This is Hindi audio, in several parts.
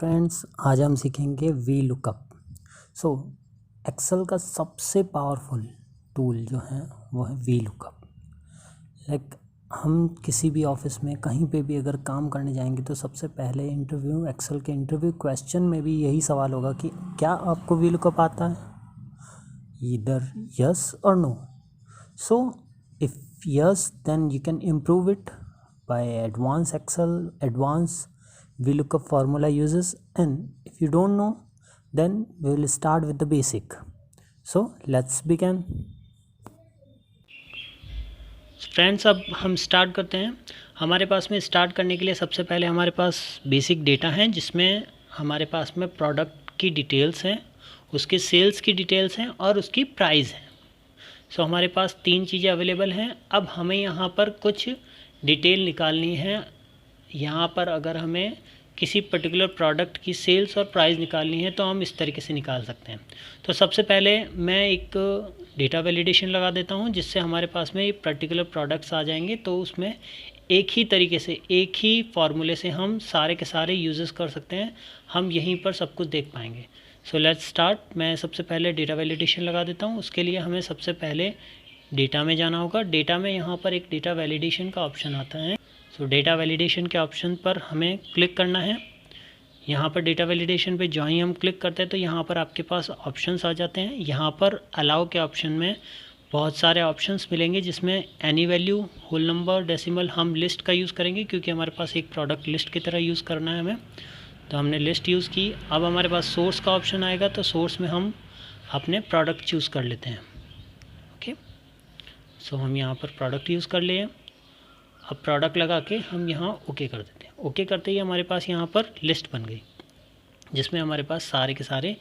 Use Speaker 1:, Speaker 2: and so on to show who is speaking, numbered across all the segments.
Speaker 1: फ्रेंड्स, आज हम सीखेंगे वी लुकअप। सो एक्सेल का सबसे पावरफुल टूल जो है वो है वी लुकअप। लाइक हम किसी भी ऑफिस में कहीं पे भी अगर काम करने जाएंगे तो सबसे पहले एक्सेल के इंटरव्यू क्वेश्चन में भी यही सवाल होगा कि क्या आपको वी लुकअप आता है, ईदर यस और no. So if yes then you can improve it by advanced VLOOKUP formula uses, and if you don't know then we will start with the basic. So let's begin.
Speaker 2: Friends, अब हम स्टार्ट करते हैं। हमारे पास में स्टार्ट करने के लिए सबसे पहले हमारे पास बेसिक डेटा है जिसमें हमारे पास में प्रोडक्ट की डिटेल्स हैं, उसके सेल्स की डिटेल्स हैं और उसकी प्राइस है। सो हमारे पास तीन चीज़ें अवेलेबल हैं। अब हमें यहाँ पर कुछ डिटेल निकालनी है। यहाँ पर अगर हमें किसी पर्टिकुलर प्रोडक्ट की सेल्स और प्राइस निकालनी है तो हम इस तरीके से निकाल सकते हैं। तो सबसे पहले मैं एक डेटा वैलिडेशन लगा देता हूँ जिससे हमारे पास में पर्टिकुलर प्रोडक्ट्स आ जाएंगे। तो उसमें एक ही तरीके से, एक ही फार्मूले से हम सारे के सारे यूजेस कर सकते हैं। हम यहीं पर सब कुछ देख पाएंगे। So let's start. मैं सबसे पहले डेटा वैलिडेशन लगा देता हूँ। उसके लिए हमें सबसे पहले डेटा में जाना होगा। डेटा में यहाँ पर एक डेटा वैलिडेशन का ऑप्शन आता है। सो डेटा वैलिडेशन के ऑप्शन पर हमें क्लिक करना है। यहाँ पर डेटा वैलिडेशन पे जो ही हम क्लिक करते हैं तो यहाँ पर आपके पास ऑप्शंस आ जाते हैं। यहाँ पर अलाउ के ऑप्शन में बहुत सारे ऑप्शंस मिलेंगे जिसमें any value, whole number, decimal, हम लिस्ट का यूज़ करेंगे क्योंकि हमारे पास एक प्रोडक्ट लिस्ट की तरह यूज़ करना है हमें। तो हमने लिस्ट यूज़ की। अब हमारे पास सोर्स का ऑप्शन आएगा तो सोर्स में हम अपने प्रोडक्ट चूज़ कर लेते हैं। ओके, सो हम यहाँ पर प्रोडक्ट यूज़ कर लिए। अब प्रोडक्ट लगा के हम यहाँ ओके कर देते हैं। ओके करते ही हमारे पास यहाँ पर लिस्ट बन गई जिसमें हमारे पास सारे के सारे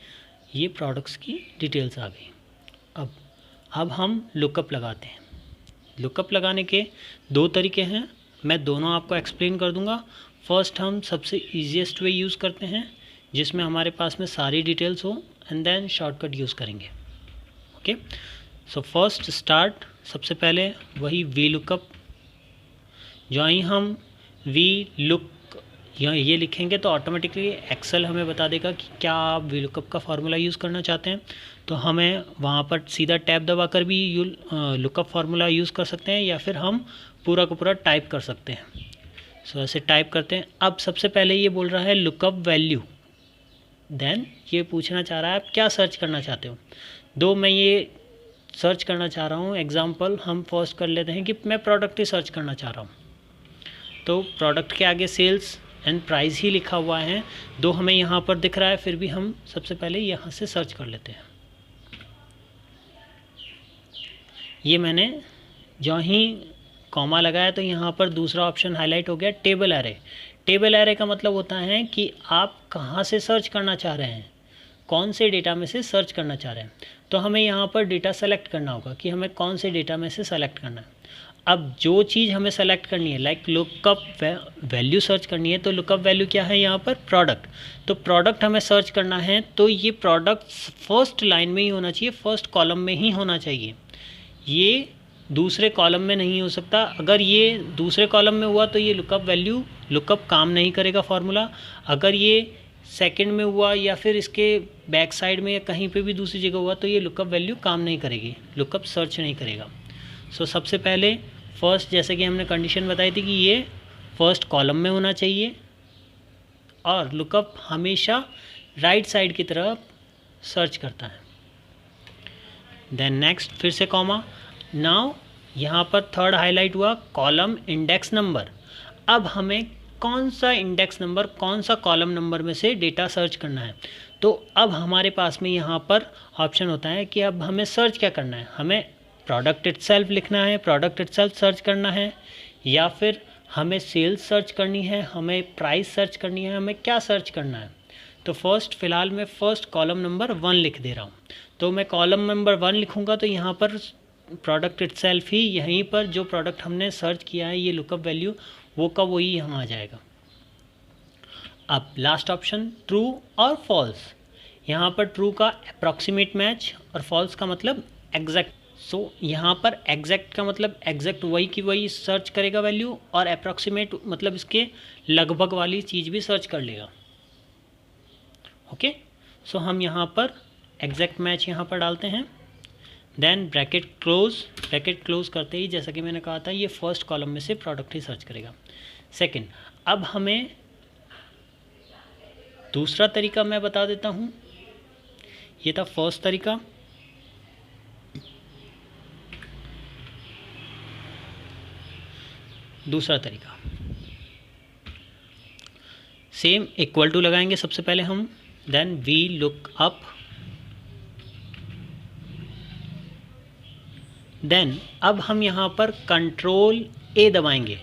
Speaker 2: ये प्रोडक्ट्स की डिटेल्स आ गई। अब हम लुकअप लगाते हैं। लुकअप लगाने के दो तरीके हैं, मैं दोनों आपको एक्सप्लेन कर दूंगा। फर्स्ट हम सबसे ईजीएस्ट वे यूज़ करते हैं जिसमें हमारे पास में सारी डिटेल्स हो, एंड देन शॉर्टकट यूज़ करेंगे। Okay, so first start. सबसे पहले वही वी लुकअप। जो ही हम वी लुक ये लिखेंगे तो ऑटोमेटिकली एक्सेल हमें बता देगा कि क्या आप वी लुकअप का फार्मूला यूज़ करना चाहते हैं। तो हमें वहाँ पर सीधा टैब दबाकर भी लुकअप फार्मूला यूज़ कर सकते हैं या फिर हम पूरा का पूरा टाइप कर सकते हैं। सो ऐसे टाइप करते हैं। अब सबसे पहले ये बोल रहा है लुकअप वैल्यू, देन ये पूछना चाह रहा है आप क्या सर्च करना चाहते हो। दो मैं ये सर्च करना चाह रहा हूँ। एग्जाम्पल हम फर्स्ट कर लेते हैं कि मैं प्रोडक्ट ही सर्च करना चाह रहा हूँ। तो प्रोडक्ट के आगे सेल्स एंड प्राइस ही लिखा हुआ है, दो हमें यहाँ पर दिख रहा है, फिर भी हम सबसे पहले यहाँ से सर्च कर लेते हैं। ये मैंने जो ही कॉमा लगाया तो यहाँ पर दूसरा ऑप्शन हाईलाइट हो गया, टेबल एरे। टेबल एरे का मतलब होता है कि आप कहाँ से सर्च करना चाह रहे हैं, कौन से डेटा में से सर्च करना चाह रहे हैं। तो हमें यहाँ पर डेटा सेलेक्ट करना होगा कि हमें कौन से डेटा में से सेलेक्ट करना है। अब जो चीज़ हमें सेलेक्ट करनी है, लाइक लुकअप वैल्यू सर्च करनी है, तो लुकअप वैल्यू क्या है यहाँ पर, प्रोडक्ट। तो प्रोडक्ट हमें सर्च करना है तो ये प्रोडक्ट फर्स्ट लाइन में ही होना चाहिए, फर्स्ट कॉलम में ही होना चाहिए। ये दूसरे कॉलम में नहीं हो सकता। अगर ये दूसरे कॉलम में हुआ तो ये लुकअप काम नहीं करेगा फार्मूला। अगर ये सेकंड में हुआ या फिर इसके बैक साइड में या कहीं पे भी दूसरी जगह हुआ तो ये लुकअप वैल्यू काम नहीं करेगी, लुकअप सर्च नहीं करेगा। सो सबसे पहले फर्स्ट, जैसे कि हमने कंडीशन बताई थी कि ये फर्स्ट कॉलम में होना चाहिए और लुकअप हमेशा राइट साइड की तरफ सर्च करता है। देन नेक्स्ट, फिर से कॉमा। नाउ यहाँ पर थर्ड हाईलाइट हुआ, कॉलम इंडेक्स नंबर। अब हमें कौन सा इंडेक्स नंबर, कौन सा कॉलम नंबर में से डेटा सर्च करना है। तो अब हमारे पास में यहाँ पर ऑप्शन होता है कि अब हमें सर्च क्या करना है। हमें प्रोडक्ट इटसेल्फ लिखना है, प्रोडक्ट इटसेल्फ सर्च करना है, या फिर हमें सेल्स सर्च करनी है, हमें प्राइस सर्च करनी है, हमें क्या सर्च करना है। तो फर्स्ट, फ़िलहाल मैं फर्स्ट कॉलम नंबर 1 लिख दे रहा हूँ। तो मैं कॉलम नंबर 1 लिखूँगा तो यहाँ पर प्रोडक्ट इटसेल्फ ही, यहीं पर जो प्रोडक्ट हमने सर्च किया है ये लुकअप वैल्यू, वो का वही यहाँ आ जाएगा। अब लास्ट ऑप्शन, ट्रू और फॉल्स। यहाँ पर ट्रू का अप्रॉक्सीमेट मैच और फॉल्स का मतलब एग्जैक्ट। सो यहाँ पर एग्जैक्ट का मतलब एग्जैक्ट वही की वही सर्च करेगा वैल्यू, और अप्रॉक्सीमेट मतलब इसके लगभग वाली चीज़ भी सर्च कर लेगा। ओके, सो हम यहाँ पर एग्जैक्ट मैच यहाँ पर डालते हैं, देन ब्रैकेट क्लोज करते ही जैसा कि मैंने कहा था ये फर्स्ट कॉलम में से प्रोडक्ट ही सर्च करेगा। सेकंड, अब हमें दूसरा तरीका मैं बता देता हूँ, ये था फर्स्ट तरीका। दूसरा तरीका सेम इक्वल टू लगाएंगे सबसे पहले हम, then we look up, then अब हम यहाँ पर कंट्रोल ए दबाएंगे।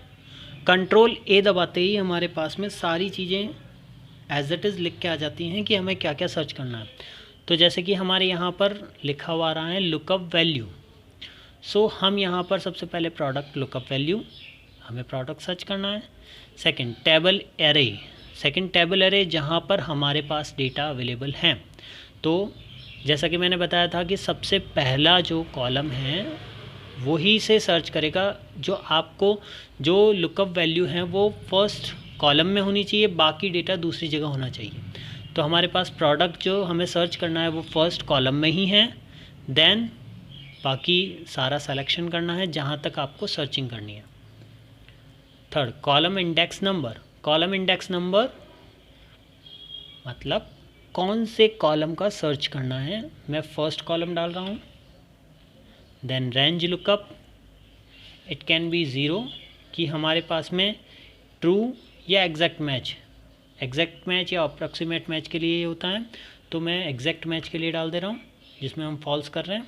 Speaker 2: कंट्रोल ए दबाते ही हमारे पास में सारी चीज़ें एज इट इज़ लिख के आ जाती हैं कि हमें क्या क्या सर्च करना है। तो जैसे कि हमारे यहाँ पर लिखा हुआ रहा है लुकअप वैल्यू, सो हम यहाँ पर सबसे पहले प्रोडक्ट लुकअप वैल्यू, हमें प्रोडक्ट सर्च करना है। सेकंड टेबल एरे जहाँ पर हमारे पास डेटा अवेलेबल हैं। तो जैसा कि मैंने बताया था कि सबसे पहला जो कॉलम है वही से सर्च करेगा, जो आपको जो लुकअप वैल्यू है वो फर्स्ट कॉलम में होनी चाहिए, बाकी डेटा दूसरी जगह होना चाहिए। तो हमारे पास प्रोडक्ट जो हमें सर्च करना है वो फर्स्ट कॉलम में ही है, देन बाकी सारा सिलेक्शन करना है जहाँ तक आपको सर्चिंग करनी है। थर्ड, कॉलम इंडेक्स नंबर मतलब कौन से कॉलम का सर्च करना है, मैं फर्स्ट कॉलम डाल रहा हूँ। Then range lookup, it can be 0 कि हमारे पास में ट्रू या एग्जैक्ट मैच या अप्रॉक्सीमेट मैच के लिए होता है, तो मैं एग्जैक्ट मैच के लिए डाल दे रहा हूँ जिसमें हम फॉल्स कर रहे हैं।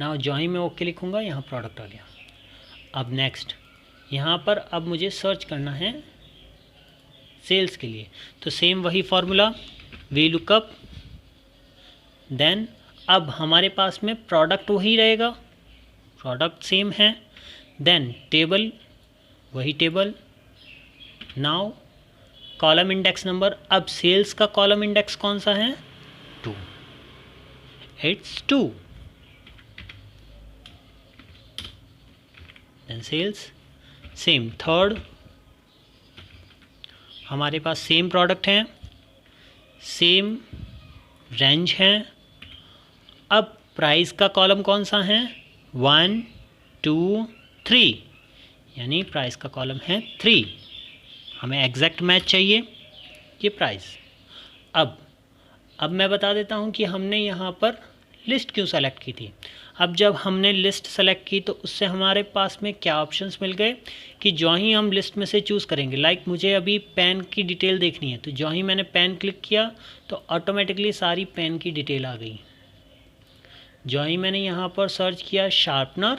Speaker 2: नाउ जो ही मैं ओके लिखूँगा यहाँ प्रोडक्ट आ गया। अब नेक्स्ट यहाँ पर अब मुझे सर्च करना है सेल्स के लिए, तो सेम वही फार्मूला, वी लुकअप, देन अब हमारे पास में प्रोडक्ट वही रहेगा, प्रोडक्ट सेम है, देन टेबल वही table. Now column index number, अब सेल्स का कॉलम इंडेक्स कौन सा है, 2, it's 2, then sales same. Third, हमारे पास सेम प्रोडक्ट हैं, सेम रेंज है। अब प्राइस का कॉलम कौन सा है, 1 2 3, यानी प्राइस का कॉलम है 3, हमें एग्जैक्ट मैच चाहिए, ये प्राइस। अब मैं बता देता हूँ कि हमने यहाँ पर लिस्ट क्यों सेलेक्ट की थी। अब जब हमने लिस्ट सेलेक्ट की तो उससे हमारे पास में क्या ऑप्शंस मिल गए कि जो ही हम लिस्ट में से चूज़ करेंगे, लाइक मुझे अभी पेन की डिटेल देखनी है, तो जो ही मैंने पेन क्लिक किया तो ऑटोमेटिकली सारी पेन की डिटेल आ गई। जो ही मैंने यहाँ पर सर्च किया शार्पनर,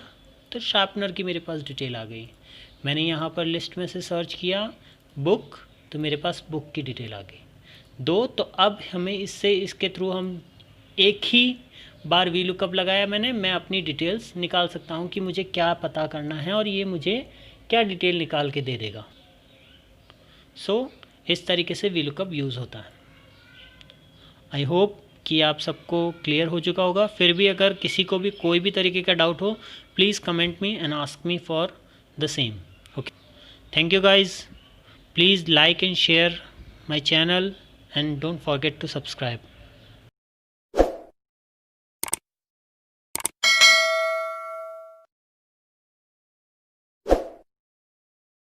Speaker 2: तो शार्पनर की मेरे पास डिटेल आ गई। मैंने यहाँ पर लिस्ट में से सर्च किया बुक, तो मेरे पास बुक की डिटेल आ गई। तो अब हमें इसके थ्रू हम एक ही बार वी लुकअप लगाया मैं अपनी डिटेल्स निकाल सकता हूँ कि मुझे क्या पता करना है और ये मुझे क्या डिटेल निकाल के दे देगा। सो इस तरीके से वी लुकअप यूज़ होता है। आई होप कि आप सबको क्लियर हो चुका होगा। फिर भी अगर किसी को भी कोई भी तरीके का डाउट हो, please comment me and ask me for the same. Okay, thank you guys. Please like and share my channel and don't forget to subscribe.